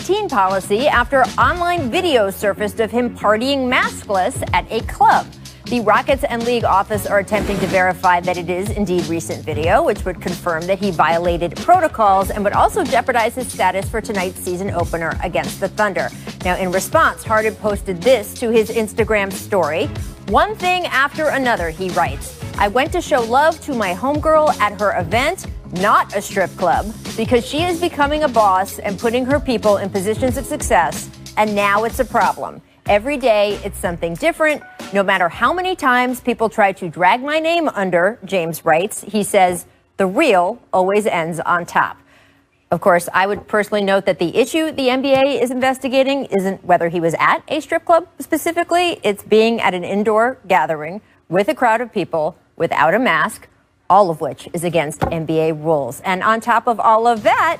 COVID-19 policy after online videos surfaced of him partying maskless at a club. The Rockets and league office are attempting to verify that it is indeed recent video, which would confirm that he violated protocols and would also jeopardize his status for tonight's season opener against the Thunder. Now, in response, Harden posted this to his Instagram story. One thing after another, he writes, I went to show love to my homegirl at her event, not a strip club, because she is becoming a boss and putting her people in positions of success, and now it's a problem. Every day, it's something different. No matter how many times people try to drag my name under, James writes, he says, the real always ends on top. Of course, I would personally note that the issue the NBA is investigating isn't whether he was at a strip club specifically. It's being at an indoor gathering with a crowd of people without a mask, all of which is against NBA rules. And on top of all of that,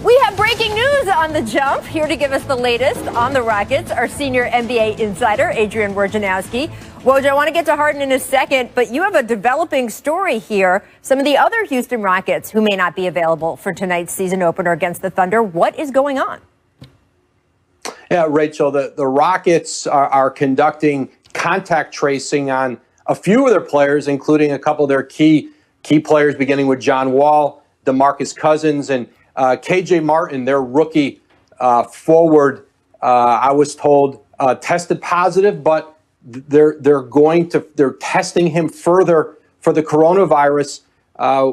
we have breaking news on the jump. Here to give us the latest on the Rockets, our senior NBA insider, Adrian Wojnarowski. Woj, I want to get to Harden in a second, but you have a developing story here. Some of the other Houston Rockets who may not be available for tonight's season opener against the Thunder. What is going on? Yeah, Rachel, the Rockets are conducting contact tracing on a few of their players, including a couple of their key players, beginning with John Wall, DeMarcus Cousins, and KJ Martin, their rookie forward, I was told tested positive, but they're testing him further for the coronavirus.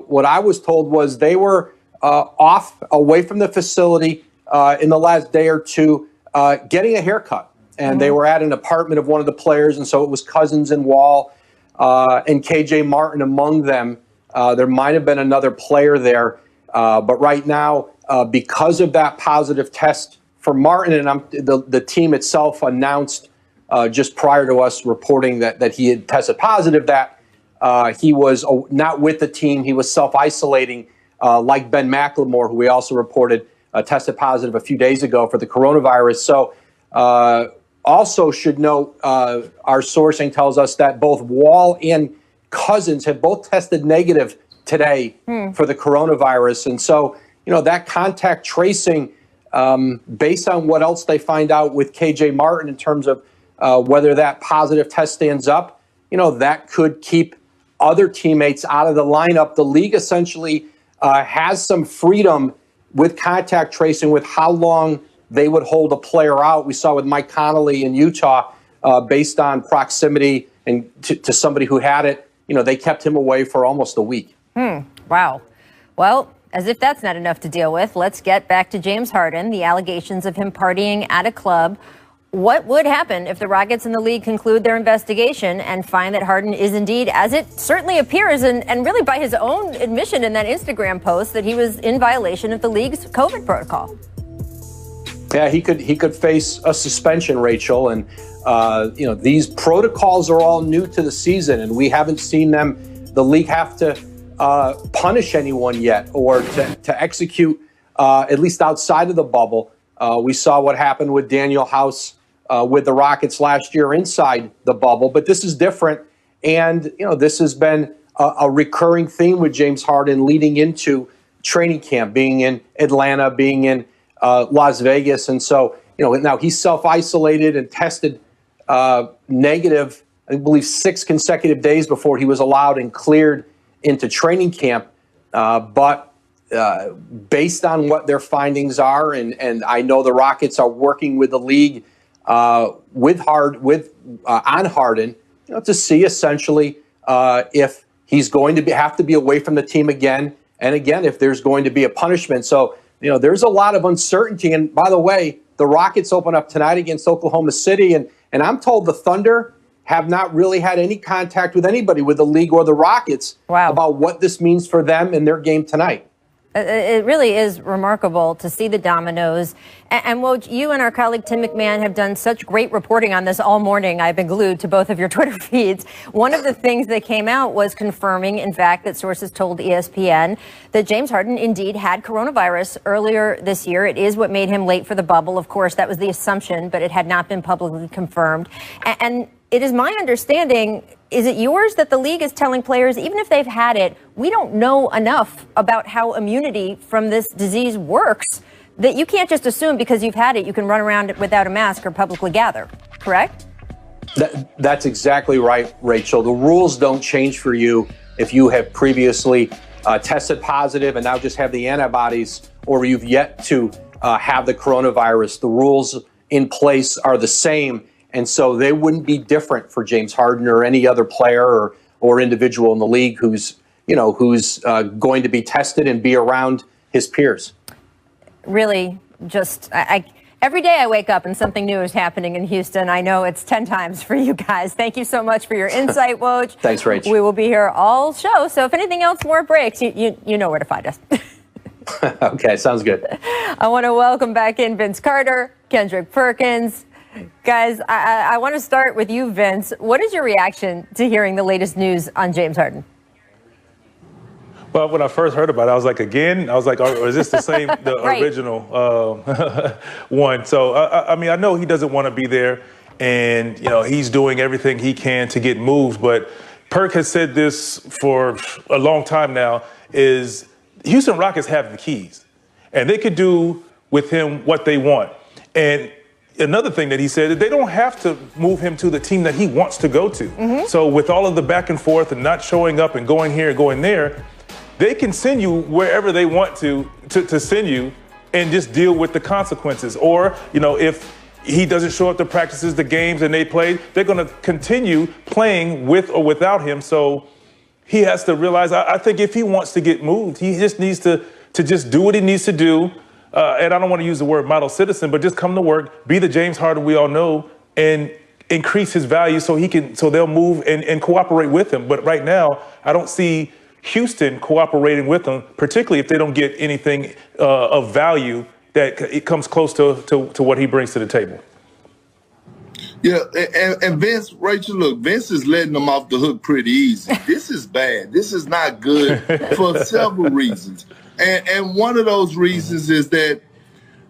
What I was told was they were away from the facility in the last day or two, getting a haircut, and they were at an apartment of one of the players, and so it was Cousins and Wall and KJ Martin among them. There might have been another player there. But right now, because of that positive test for Martin, and the team itself announced just prior to us reporting that he had tested positive, that he was not with the team. He was self-isolating, like Ben McLemore, who we also reported tested positive a few days ago for the coronavirus. So also should note, our sourcing tells us that both Wall and Cousins have both tested negative today for the coronavirus. And so, that contact tracing, based on what else they find out with KJ Martin in terms of whether that positive test stands up, that could keep other teammates out of the lineup. The league essentially has some freedom with contact tracing with how long they would hold a player out. We saw with Mike Connolly in Utah, based on proximity and to somebody who had it, they kept him away for almost a week. Wow. Well, as if that's not enough to deal with, let's get back to James Harden, the allegations of him partying at a club. What would happen if the Rockets and the league conclude their investigation and find that Harden is indeed, as it certainly appears, and really by his own admission in that Instagram post, that he was in violation of the league's COVID protocol? Yeah, he could face a suspension, Rachel. And, these protocols are all new to the season, and we haven't seen the league have to punish anyone yet, or to execute, at least outside of the bubble. We saw what happened with Daniel House with the Rockets last year inside the bubble, but this is different. And, this has been a recurring theme with James Harden leading into training camp, being in Atlanta, being in Las Vegas. And so, now he's self-isolated and tested negative, I believe, 6 consecutive days before he was allowed and cleared into training camp. But based on what their findings are, and I know the Rockets are working with the league on Harden, to see essentially if he's going to have to be away from the team again, and again, if there's going to be a punishment. So, there's a lot of uncertainty. And by the way, the Rockets open up tonight against Oklahoma City, and I'm told the Thunder have not really had any contact with anybody, with the league or the Rockets, about what this means for them in their game tonight. It really is remarkable to see the dominoes. And Woj, you and our colleague Tim McMahon have done such great reporting on this all morning. I've been glued to both of your Twitter feeds. One of the things that came out was confirming, in fact, that sources told ESPN that James Harden indeed had coronavirus earlier this year. It is what made him late for the bubble. Of course, that was the assumption, but it had not been publicly confirmed. And it is my understanding, is it yours, that the league is telling players, even if they've had it, we don't know enough about how immunity from this disease works, that you can't just assume because you've had it, you can run around without a mask or publicly gather, correct? That's exactly right, Rachel. The rules don't change for you if you have previously tested positive and now just have the antibodies, or you've yet to have the coronavirus. The rules in place are the same, and so they wouldn't be different for James Harden or any other player or individual in the league who's going to be tested and be around his peers. Really, just every day I wake up and something new is happening in Houston. I know it's 10 times for you guys. Thank you so much for your insight, Woj. Thanks, Rach. We will be here all show. So if anything else more breaks, you know where to find us. Okay, sounds good. I want to welcome back in Vince Carter, Kendrick Perkins. Guys, I want to start with you, Vince. What is your reaction to hearing the latest news on James Harden? Well, when I first heard about it, I was like, again? I was like, or is this the same, the right. original one? So, I mean, I know he doesn't want to be there, and, he's doing everything he can to get moved. But Perk has said this for a long time now, is Houston Rockets have the keys, and they could do with him what they want. And another thing that he said, that they don't have to move him to the team that he wants to go to. Mm-hmm. So with all of the back and forth and not showing up and going here and going there, they can send you wherever they want to send you and just deal with the consequences. Or, if he doesn't show up to practices, the games, and they play, they're going to continue playing with or without him. So he has to realize, I think if he wants to get moved, he just needs to just do what he needs to do. And I don't want to use the word model citizen, but just come to work, be the James Harden we all know, and increase his value so they'll move and cooperate with him. But right now, I don't see Houston cooperating with them, particularly if they don't get anything of value that it comes close to what he brings to the table. Yeah, and Vince, Rachel, look, Vince is letting them off the hook pretty easy. This is bad. This is not good for several reasons. And one of those reasons is that,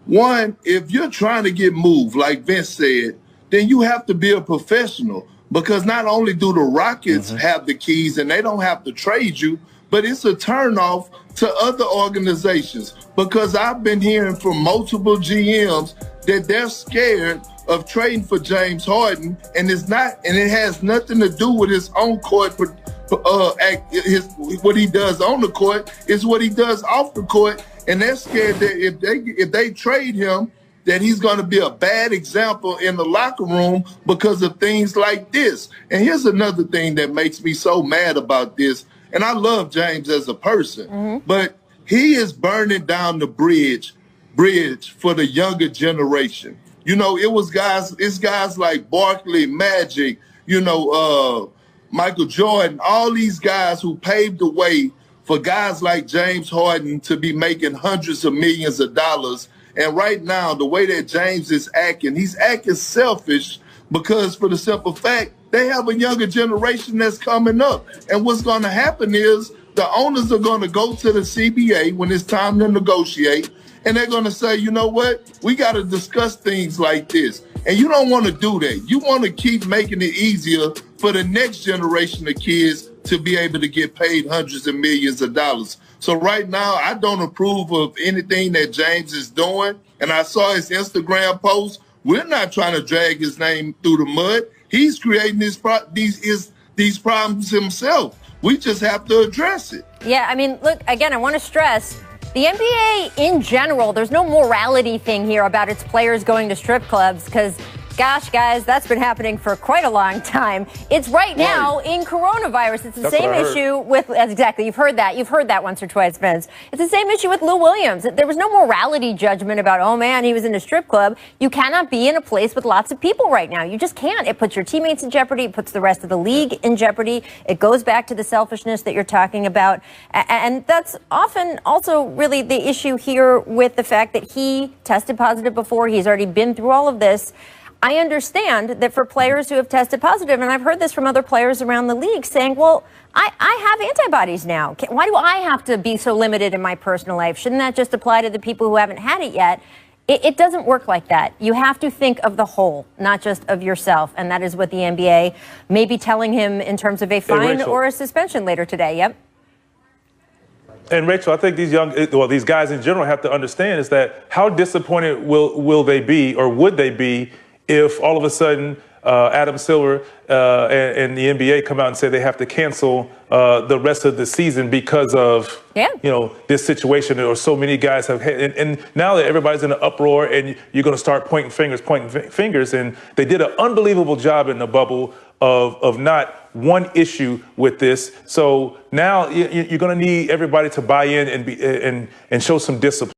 one, if you're trying to get moved, like Vince said, then you have to be a professional. Because not only do the Rockets have the keys and they don't have to trade you, but it's a turnoff to other organizations. Because I've been hearing from multiple GMs that they're scared of trading for James Harden, and it has nothing to do with his own court. What he does on the court is what he does off the court, and they're scared that if they trade him, that he's going to be a bad example in the locker room because of things like this. And here's another thing that makes me so mad about this. And I love James as a person, but he is burning down the bridge for the younger generation. It's guys like Barkley, Magic, Michael Jordan, all these guys who paved the way for guys like James Harden to be making hundreds of millions of dollars. And right now, the way that James is acting, he's acting selfish because, for the simple fact, they have a younger generation that's coming up. And what's going to happen is the owners are going to go to the CBA when it's time to negotiate, and they're going to say, you know what, we got to discuss things like this. And you don't want to do that. You want to keep making it easier for the next generation of kids to be able to get paid hundreds of millions of dollars. So right now, I don't approve of anything that James is doing. And I saw his Instagram post. We're not trying to drag his name through the mud. He's creating these problems himself. We just have to address it. Yeah, I mean, look, again, I want to stress, the NBA in general, there's no morality thing here about its players going to strip clubs because, gosh, guys, that's been happening for quite a long time. It's right now in coronavirus. It's the same issue with, exactly, you've heard that once or twice, Vince. It's the same issue with Lou Williams. There was no morality judgment about, oh man, he was in a strip club. You cannot be in a place with lots of people right now. You just can't. It puts your teammates in jeopardy. It puts the rest of the league in jeopardy. It goes back to the selfishness that you're talking about. And that's often also really the issue here with the fact that he tested positive before. He's already been through all of this. I understand that for players who have tested positive, and I've heard this from other players around the league saying, well, I have antibodies now. Why do I have to be so limited in my personal life? Shouldn't that just apply to the people who haven't had it yet? It doesn't work like that. You have to think of the whole, not just of yourself. And that is what the NBA may be telling him in terms of a fine or a suspension later today. Yep. And Rachel, I think these guys in general have to understand is that how disappointed will they be, or would they be, if all of a sudden Adam Silver and the NBA come out and say they have to cancel the rest of the season because of this situation, or so many guys have had, and now that everybody's in an uproar and you're going to start pointing fingers, and they did an unbelievable job in the bubble of not one issue with this. So now you're going to need everybody to buy in and show some discipline.